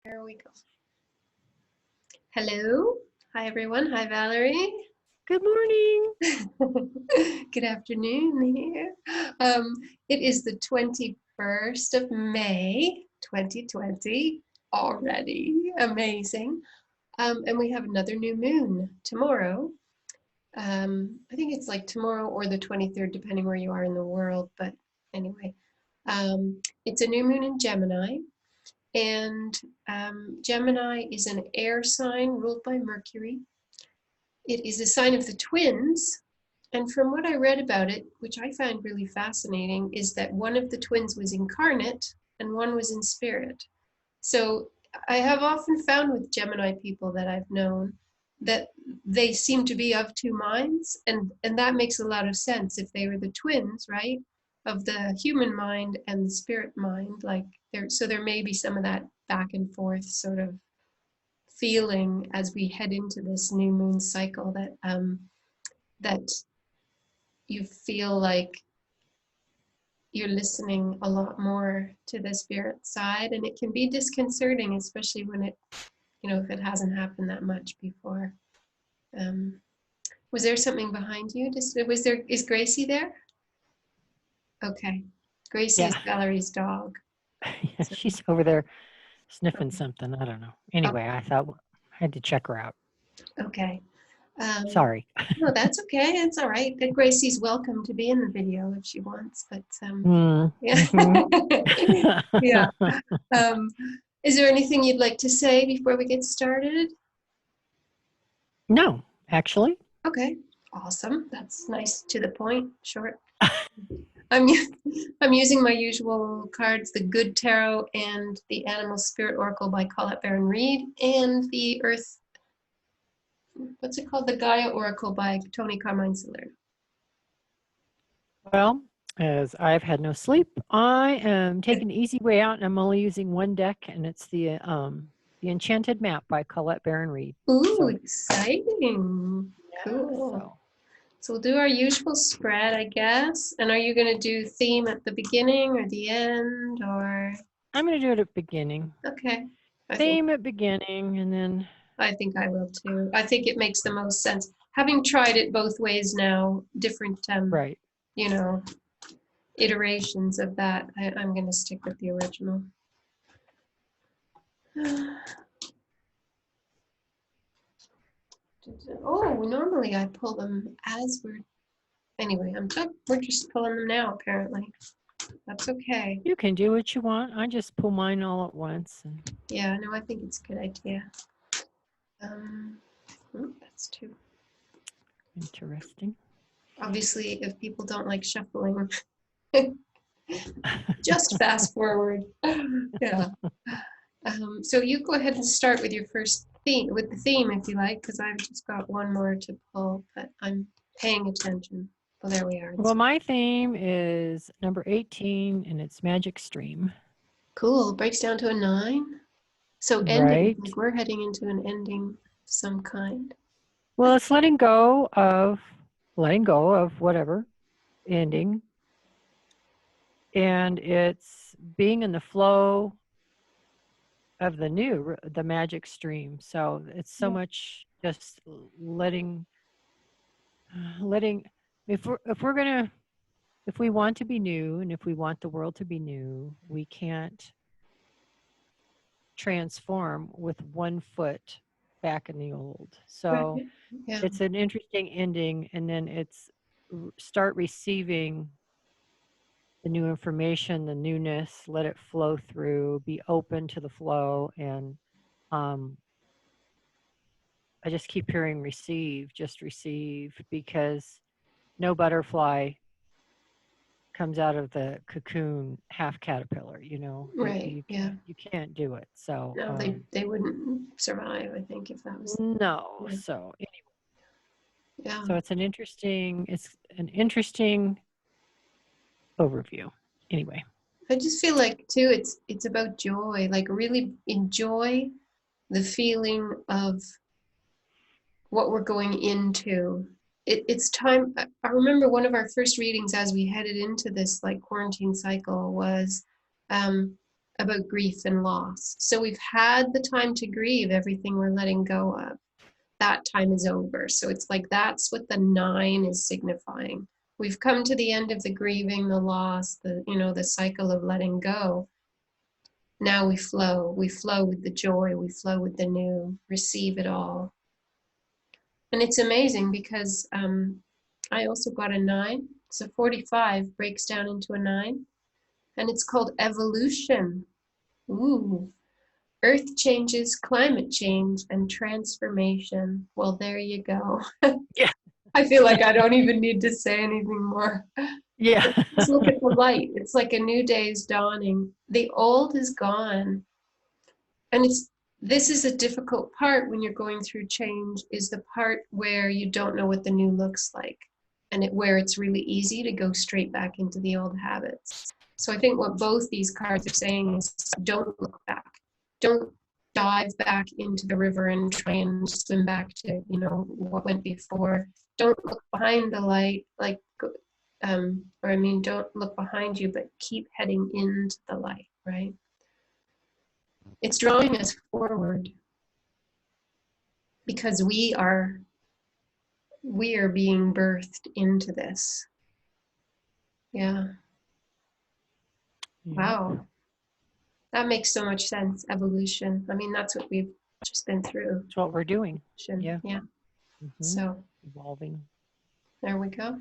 There we go. Hello. Hi, everyone. Hi, Valerie. Good morning. Good afternoon here. It is the 21st of May, 2020 already. Amazing. And we have another new moon tomorrow. I think it's like tomorrow or the 23rd, depending where you are in the world. But anyway, it's a new moon in Gemini. And Gemini is an air sign ruled by Mercury. It is a sign of the twins. And from what I read about it, which I find really fascinating, is that one of the twins was incarnate and one was in spirit. So I have often found with Gemini people that I've known that they seem to be of two minds. And that makes a lot of sense if they were the twins, right? Of the human mind and the spirit mind, like so there may be some of that back and forth sort of feeling as we head into this new moon cycle, that that you feel like you're listening a lot more to the spirit side, and it can be disconcerting, especially when it, if it hasn't happened that much before. Was there something behind you? Is Gracie there? Okay. Gracie is Valerie's dog. Yeah, she's over there sniffing something. I don't know. Anyway, I thought I had to check her out. Okay. Sorry. No, that's okay. It's all right. Gracie's welcome to be in the video if she wants, but yeah. Yeah. Is there anything you'd like to say before we get started? No, actually. Okay. Awesome. That's nice, to the point, short. I'm using my usual cards, the Good Tarot and the Animal Spirit Oracle by Colette Baron Reed, and the Earth, what's it called? The Gaia Oracle by Tony Carmine Salerno. Well, as I've had no sleep, I am taking the easy way out, and I'm only using one deck, and it's the Enchanted Map by Colette Baron Reed. Ooh, exciting. Yeah, Cool. So we'll do our usual spread, I guess. And are you going to do theme at the beginning or the end, or? I'm going to do it at beginning. Okay. Theme at beginning, and then. I think I will too. I think it makes the most sense. Having tried it both ways now, different, right. Iterations of that, I'm going to stick with the original. Oh, normally I pull them as anyway, we're just pulling them now, apparently. That's okay. You can do what you want. I just pull mine all at once. Yeah, no, I think it's a good idea. That's two. Interesting. Obviously, if people don't like shuffling, just fast forward. Yeah. So you go ahead and start with your first theme, with the theme if you like, because I've just got one more to pull, but I'm paying attention. Well, there we are. Well, my theme is number 18, and it's Magic Stream. Cool. Breaks down to a 9. So ending, right. Like we're heading into an ending of some kind. Well, it's letting go of whatever, ending. And it's being in the flow of the magic stream. So it's so much just letting, if we want to be new, and if we want the world to be new, we can't transform with one foot back in the old. So it's an interesting ending, and then it's start receiving the new information, the newness, let it flow through, be open to the flow. And I just keep hearing just receive, because no butterfly comes out of the cocoon half caterpillar, Right. You can't do it. So no, they wouldn't survive, I think, if that was. No. Yeah. So anyway. Yeah. So it's an interesting overview. Anyway. I just feel like too it's about joy, like really enjoy the feeling of what we're going into. It's time. I remember one of our first readings as we headed into this like quarantine cycle was about grief and loss. So we've had the time to grieve everything we're letting go of. That time is over. So it's like that's what the 9 is signifying. We've come to the end of the grieving, the loss, the cycle of letting go. Now we flow. We flow with the joy. We flow with the new. Receive it all. And it's amazing because I also got a 9. So 45 breaks down into a 9. And it's called evolution. Ooh. Earth changes, climate change, and transformation. Well, there you go. Yeah. I feel like I don't even need to say anything more. Yeah. Just look at the light. It's like a new day is dawning. The old is gone. And this is a difficult part when you're going through change, is the part where you don't know what the new looks like, and where it's really easy to go straight back into the old habits. So I think what both these cards are saying is don't look back. Don't dive back into the river and try and swim back to, what went before. Don't look behind the light, don't look behind you, but keep heading into the light, right? It's drawing us forward because we are being birthed into this. Yeah. Wow. That makes so much sense. Evolution. I mean, that's what we've just been through. That's what we're doing. Yeah. Mm-hmm. So evolving. There we go.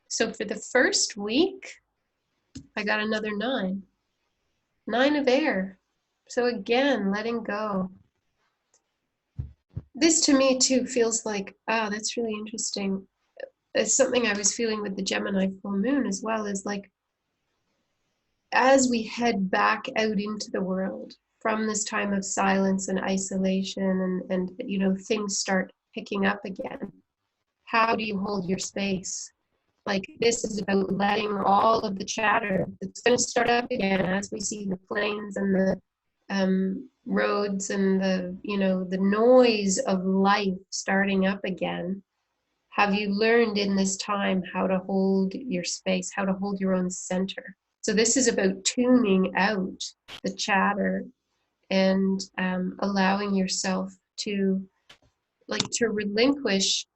So for the first week, I got another 9. 9 of air. So again, letting go. This to me too feels like, that's really interesting. It's something I was feeling with the Gemini full moon as well, is like, as we head back out into the world from this time of silence and isolation and things start picking up again, how do you hold your space? Like, this is about letting all of the chatter that's going to start up again as we see the planes and the roads and the noise of life starting up again. Have you learned in this time how to hold your space, how to hold your own center? So this is about tuning out the chatter and allowing yourself to relinquish.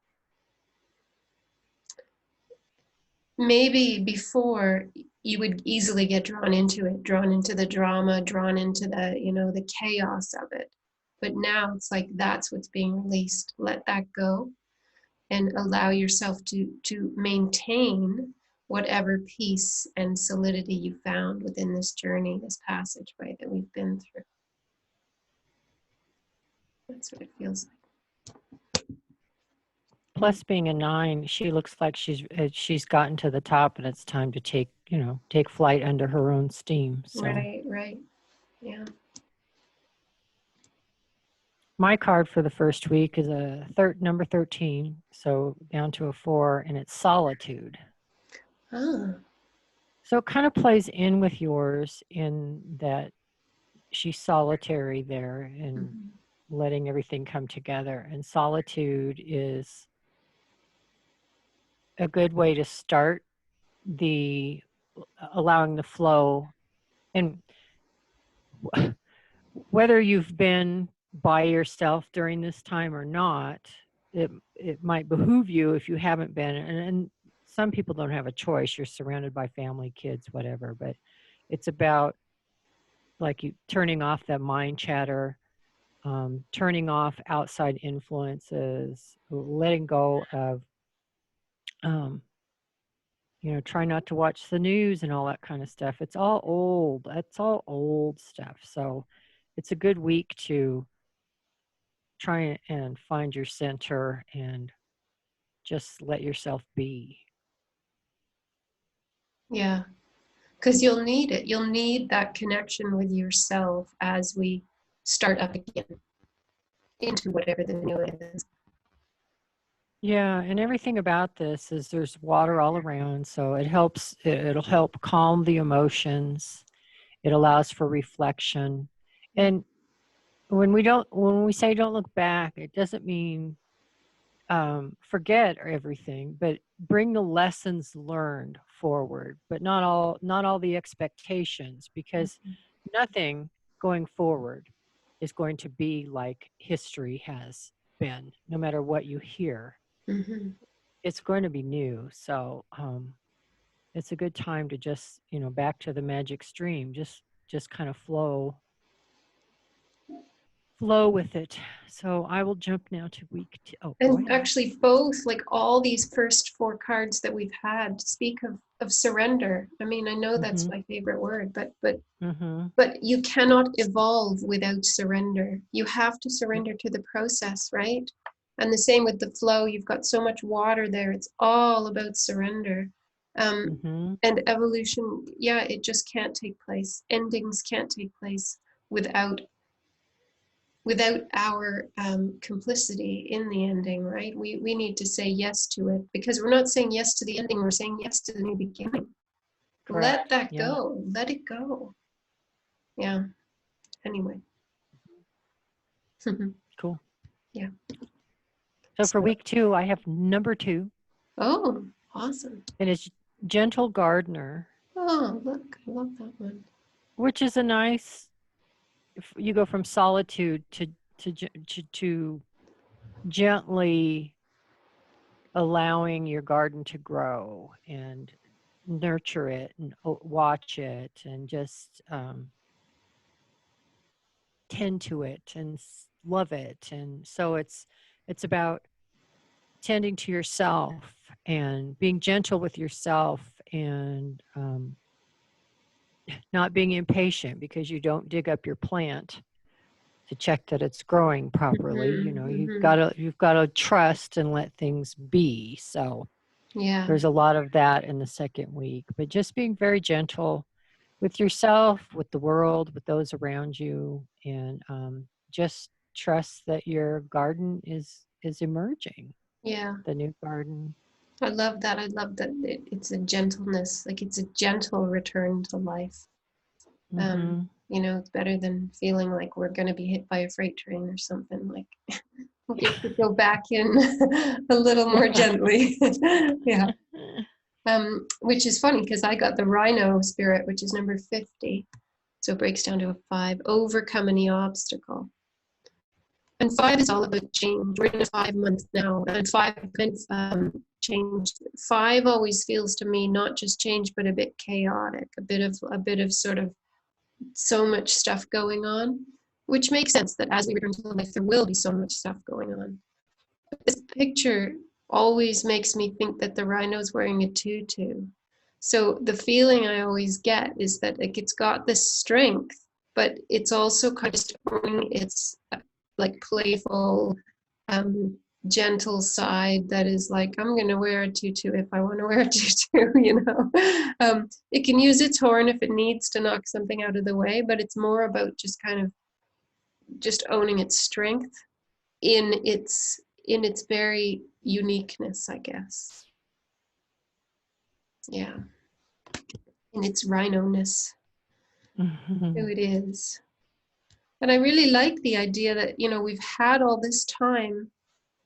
Maybe before you would easily get drawn into the drama, drawn into the chaos of it. But now it's like that's what's being released. Let that go and allow yourself to maintain whatever peace and solidity you found within this journey, this passageway that we've been through. That's what it feels like. Plus, being a 9, she looks like she's gotten to the top, and it's time to take flight under her own steam. So. Right, yeah. My card for the first week is number 13, so down to a 4, and it's Solitude. Oh. So it kind of plays in with yours in that she's solitary there and letting everything come together. And solitude is a good way to start allowing the flow. And whether you've been by yourself during this time or not, it might behoove you if you haven't been. And some people don't have a choice. You're surrounded by family, kids, whatever. But it's about like you turning off that mind chatter, turning off outside influences, letting go of, try not to watch the news and all that kind of stuff. It's all old. That's all old stuff. So it's a good week to try and find your center and just let yourself be. Yeah, because you'll need it. You'll need that connection with yourself as we start up again into whatever the new is. Yeah, and everything about this is there's water all around, so it'll help calm the emotions. It allows for reflection. And when we say don't look back, it doesn't mean forget everything, but bring the lessons learned forward, but not all the expectations, because nothing going forward is going to be like history has been, no matter what you hear. Mm-hmm. It's going to be new. So it's a good time to just, back to the magic stream, just kind of flow with it. So I will jump now to week two. Oh, go And ahead. actually both, like all these first four cards that we've had speak of surrender. I mean, I know that's my favorite word, but you cannot evolve without surrender. You have to surrender to the process, right? And the same with the flow. You've got so much water there. It's all about surrender. And evolution, yeah, it just can't take place. Endings can't take place without our complicity in the ending, right? We need to say yes to it, because we're not saying yes to the ending, we're saying yes to the new beginning. Correct. Let that go. Let it go. Yeah. Anyway. Cool. Yeah. So for week 2, I have number 2. Oh, awesome. And it's Gentle Gardener. Oh, look, I love that one. Which is a nice, you go from solitude to gently allowing your garden to grow and nurture it and watch it and just tend to it and love it. And so it's about tending to yourself and being gentle with yourself and not being impatient because you don't dig up your plant to check that it's growing properly. You've got to trust and let things be. So there's a lot of that in the second week, but just being very gentle with yourself, with the world, with those around you, and just trust that your garden is emerging. Yeah. The new garden. I love that. I love that it's a gentleness, like it's a gentle return to life. It's better than feeling like we're going to be hit by a freight train or something. Like we have to go back in a little more gently. Yeah. Which is funny because I got the Rhino Spirit, which is number 50. So it breaks down to a 5, overcome any obstacle. And 5 is all about change. We're in a 5 month now, and 5 change. 5 always feels to me not just change, but a bit chaotic, a bit of sort of so much stuff going on, which makes sense that as we return to life, there will be so much stuff going on. But this picture always makes me think that the rhino's wearing a tutu. So the feeling I always get is that it's got this strength, but it's also kind of showing its like playful, gentle side that is like, I'm going to wear a tutu if I want to wear a tutu, It can use its horn if it needs to knock something out of the way, but it's more about just kind of just owning its strength in its very uniqueness, I guess. Yeah. In its rhino-ness, who it is. And I really like the idea that, we've had all this time,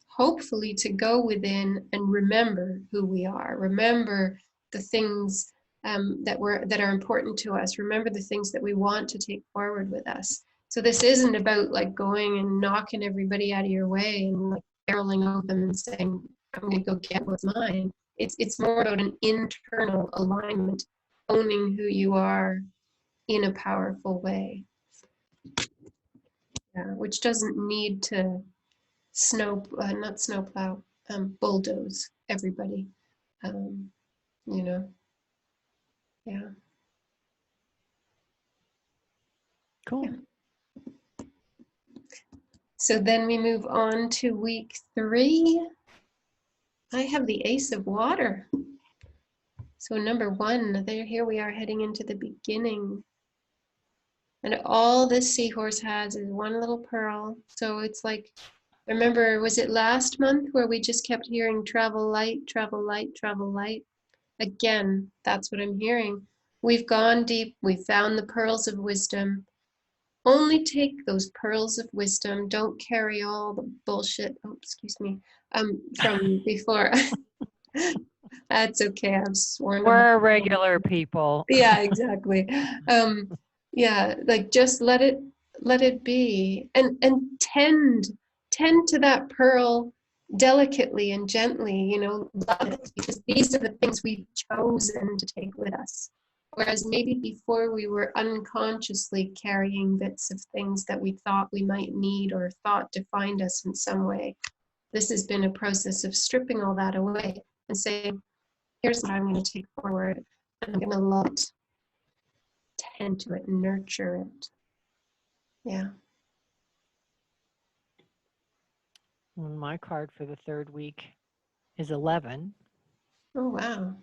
hopefully, to go within and remember who we are, remember the things that are important to us, remember the things that we want to take forward with us. So this isn't about like going and knocking everybody out of your way and like barreling over them and saying, I'm going to go get what's mine. It's more about an internal alignment, owning who you are in a powerful way. Yeah, which doesn't need to bulldoze everybody. Yeah. Cool. Yeah. So then we move on to week 3. I have the Ace of Water. So number 1, here we are heading into the beginning. And all this seahorse has is one little pearl. So it's like, remember, was it last month where we just kept hearing travel light, travel light, travel light? Again, that's what I'm hearing. We've gone deep. We've found the pearls of wisdom. Only take those pearls of wisdom. Don't carry all the bullshit. Oh, excuse me. From before. That's okay. I've sworn. We're regular people. Yeah, exactly. Yeah, like just let it be, and tend to that pearl delicately and gently, you know, love it, because these are the things we've chosen to take with us. Whereas maybe before we were unconsciously carrying bits of things that we thought we might need or thought defined us in some way. This has been a process of stripping all that away and saying, here's what I'm going to take forward. I'm going to love it, tend to it, nurture it. Yeah. Well, my card for the third week is 11. Oh, wow.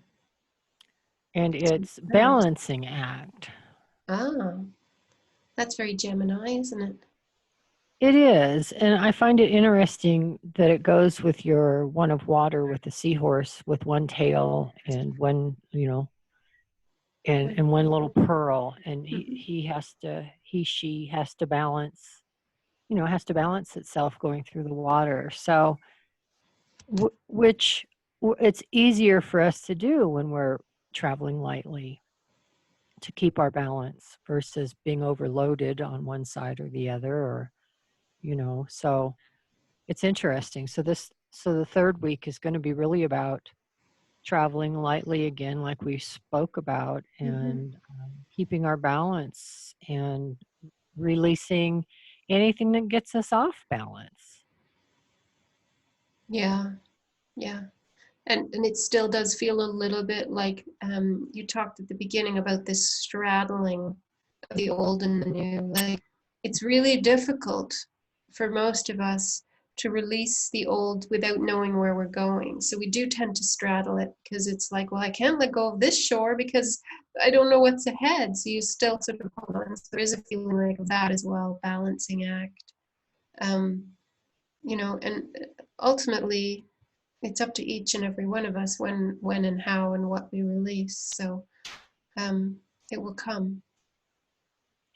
And it's balancing act. Ah, that's very Gemini, isn't it? It is. And I find it interesting that it goes with your one of water with the seahorse with one tail and one, you know, and one little pearl. And she has to balance, you know, has to balance itself going through the water. So, it's easier for us to do when we're traveling lightly, to keep our balance versus being overloaded on one side or the other, or, you know, so it's interesting. So the third week is going to be really about traveling lightly again, like we spoke about, and keeping our balance and releasing anything that gets us off balance. Yeah, yeah. And it still does feel a little bit like you talked at the beginning about this straddling of the old and the new. Like it's really difficult for most of us to release the old without knowing where we're going. So we do tend to straddle it because it's like, well, I can't let go of this shore because I don't know what's ahead. So you still sort of hold on. So there is a feeling like that as well, balancing act. Um, you know, and ultimately it's up to each and every one of us when and how and what we release. So it will come.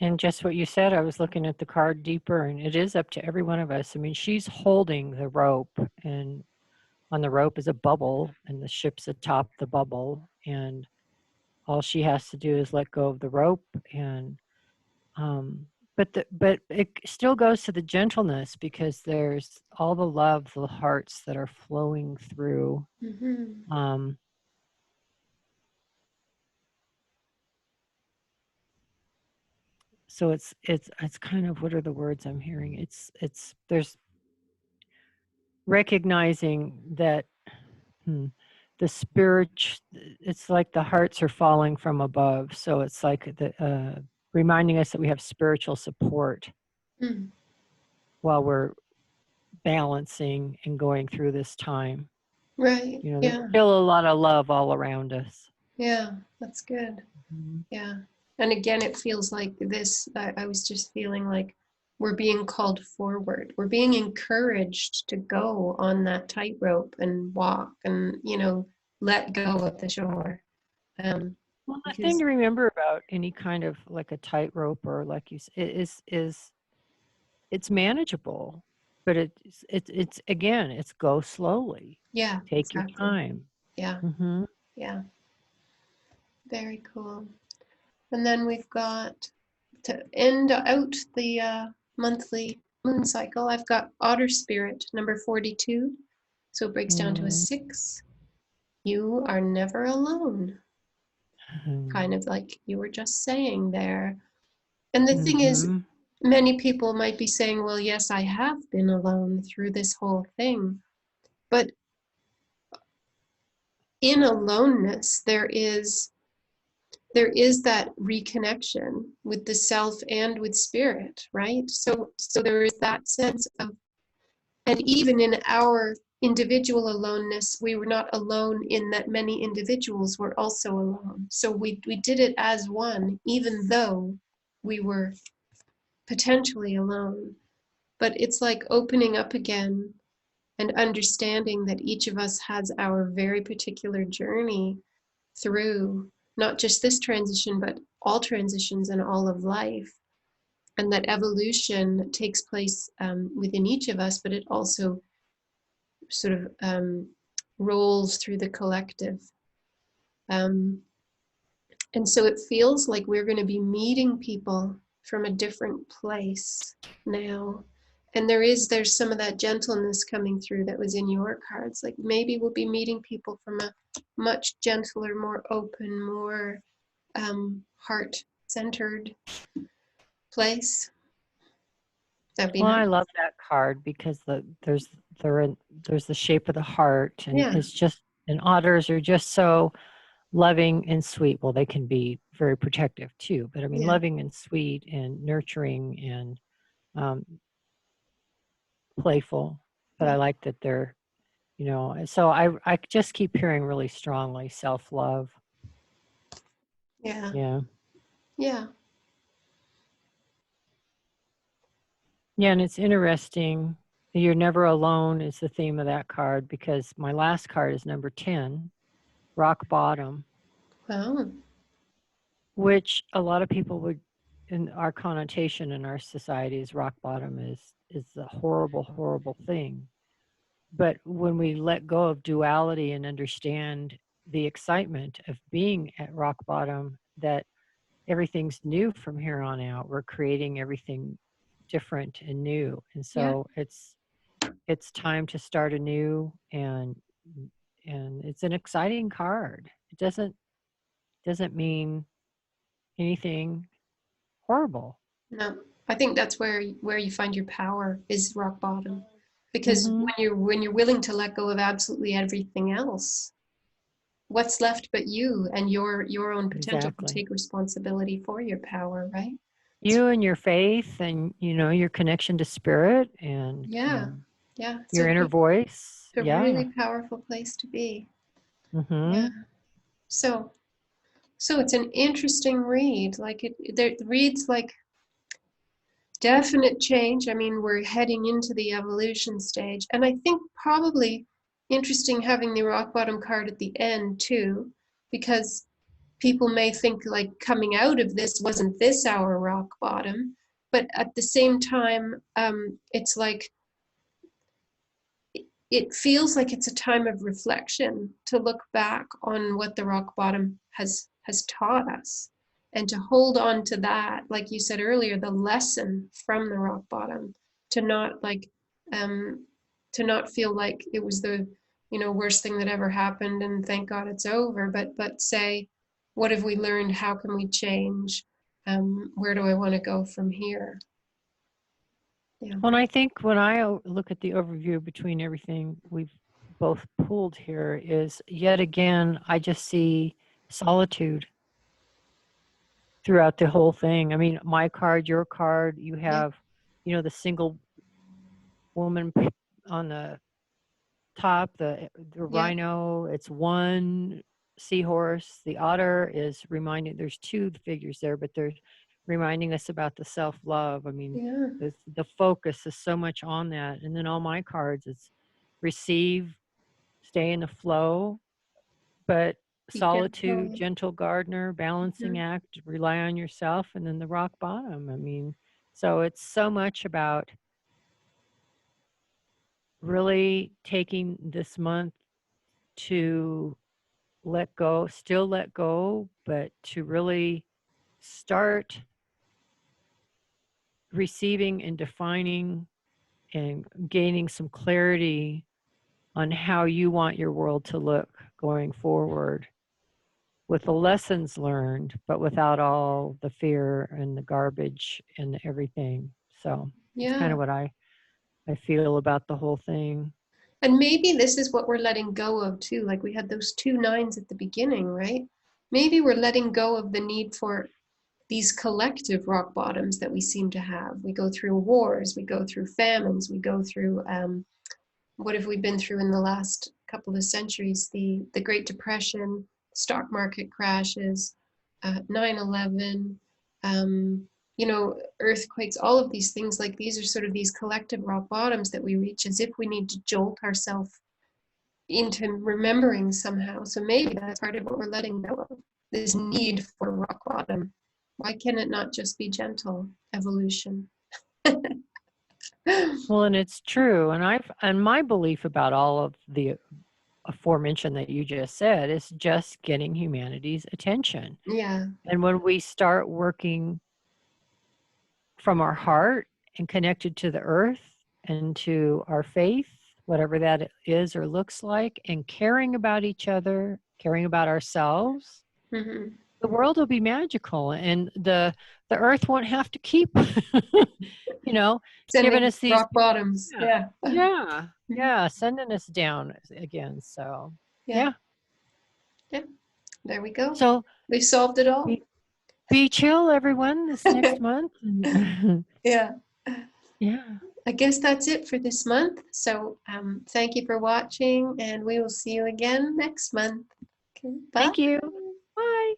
And just what you said, I was looking at the card deeper, and it is up to every one of us. I mean, she's holding the rope, and on the rope is a bubble, and the ship's atop the bubble, and all she has to do is let go of the rope. And but it still goes to the gentleness, because there's all the love, the hearts that are flowing through. So it's kind of, what are the words I'm hearing? It's there's recognizing that the spirit, it's like the hearts are falling from above. So it's like the reminding us that we have spiritual support while we're balancing and going through this time. Right. You know, there's Yeah. still a lot of love all around us. Yeah. That's good. Yeah. And again, it feels like this. I was just feeling like we're being called forward. We're being encouraged to go on that tightrope and walk and, you know, let go of the shore. Well, the thing Because, to remember about any kind of like a tightrope, or like you said, is it's manageable, but it's again, it's go slowly. yeah, Take your exactly. time. Yeah. Mm-hmm. Yeah. Very cool. And then we've got, to end out the monthly moon cycle, I've got Otter Spirit, number 42. So it breaks down to a 6. You are never alone. Kind of like you were just saying there. And the thing is, many people might be saying, well, yes, I have been alone through this whole thing. But in aloneness, there is that reconnection with the self and with spirit, right? So there is that sense of, and even in our individual aloneness, we were not alone in that many individuals were also alone. So we did it as one, even though we were potentially alone. But it's like opening up again and understanding that each of us has our very particular journey through not just this transition, but all transitions and all of life. And that evolution takes place within each of us, but it also sort of rolls through the collective. And so it feels like we're going to be meeting people from a different place now. And there's some of that gentleness coming through that was in your cards. Like maybe we'll be meeting people from a much gentler, more open, more heart-centered place. That'd be Well, nice. I love that card because there's the shape of the heart, and Yeah, it's just, and otters are just so loving and sweet. Well, they can be very protective too, but I mean, yeah, loving and sweet and nurturing and um, playful. But yeah, I like that they're, so I just keep hearing really strongly self-love. yeah, Yeah. yeah. Yeah, and it's interesting. You're never alone is the theme of that card, because my last card is number 10, rock bottom, Wow. which a lot of people would, in our connotation in our society, is rock bottom is a horrible, horrible thing. But when we let go of duality and understand the excitement of being at rock bottom, that everything's new from here on out, we're creating everything different and new. And Yeah. so it's time to start anew, and it's an exciting card. It doesn't mean anything horrible. No, I think that's where you find your power is rock bottom. Because Mhm. when you're willing to let go of absolutely everything else, what's left but you and your own potential to Exactly. take responsibility for your power, right? It's, You and your faith, and your connection to spirit, and yeah, yeah, your inner voice. it's a Yeah. really powerful place to be. Yeah. Mhm. So so it's an interesting read. Like it reads like definite change. I mean, we're heading into the evolution stage. And I think probably interesting having the rock bottom card at the end too, because people may think like coming out of this, wasn't this our rock bottom? But at the same time, it's like it feels like it's a time of reflection to look back on what the rock bottom has taught us and to hold on to that, like you said earlier, the lesson from the rock bottom, to not like um to not feel like it was the worst thing that ever happened and thank God it's over, but say, what have we learned? How can we change? Where do I want to go from here? Yeah. Well, I think when I look at the overview between everything we've both pulled here, is yet again, I just see solitude throughout the whole thing. I mean, my card, your card, you Yeah. have, the single woman on the top, the Yeah. rhino, it's one seahorse. The otter is reminding, there's two figures there, but they're reminding us about the self-love. I mean, Yeah. the focus is so much on that. And then all my cards, it's receive, stay in the flow, but Be solitude, gentle. gentle gardener, balancing Mhm. act, rely on yourself, and then the rock bottom. I mean, so it's so much about really taking this month to let go, still let go, but to really start receiving and defining and gaining some clarity on how you want your world to look going forward, with the lessons learned, but without all the fear and the garbage and everything. So it's kind Yeah. of what I feel about the whole thing. And maybe this is what we're letting go of too. Like we had those two nines at the beginning, right? Maybe we're letting go of the need for these collective rock bottoms that we seem to have. We go through wars, we go through famines, we go through what have we been through in the last couple of centuries? The Great Depression, stock market crashes, 9/11, earthquakes, all of these things. Like these are sort of these collective rock bottoms that we reach as if we need to jolt ourselves into remembering somehow. So maybe that's part of what we're letting go of, this need for rock bottom. Why can it not just be gentle evolution? Well, and it's true. And my belief about all of the aforementioned that you just said is just getting humanity's attention. Yeah. And when we start working from our heart and connected to the earth and to our faith, whatever that is or looks like, and caring about each other, caring about ourselves, Mm-hmm. the world will be magical, and the earth won't have to keep giving Sending us these rock bottoms. Yeah. yeah sending us down again. So Yeah. yeah, Yeah. There we go. so We solved it all. be chill, everyone, this next month. Yeah. Yeah, I guess that's it for this month. So thank you for watching, and we will see you again next month. Okay, bye. thank you. Bye.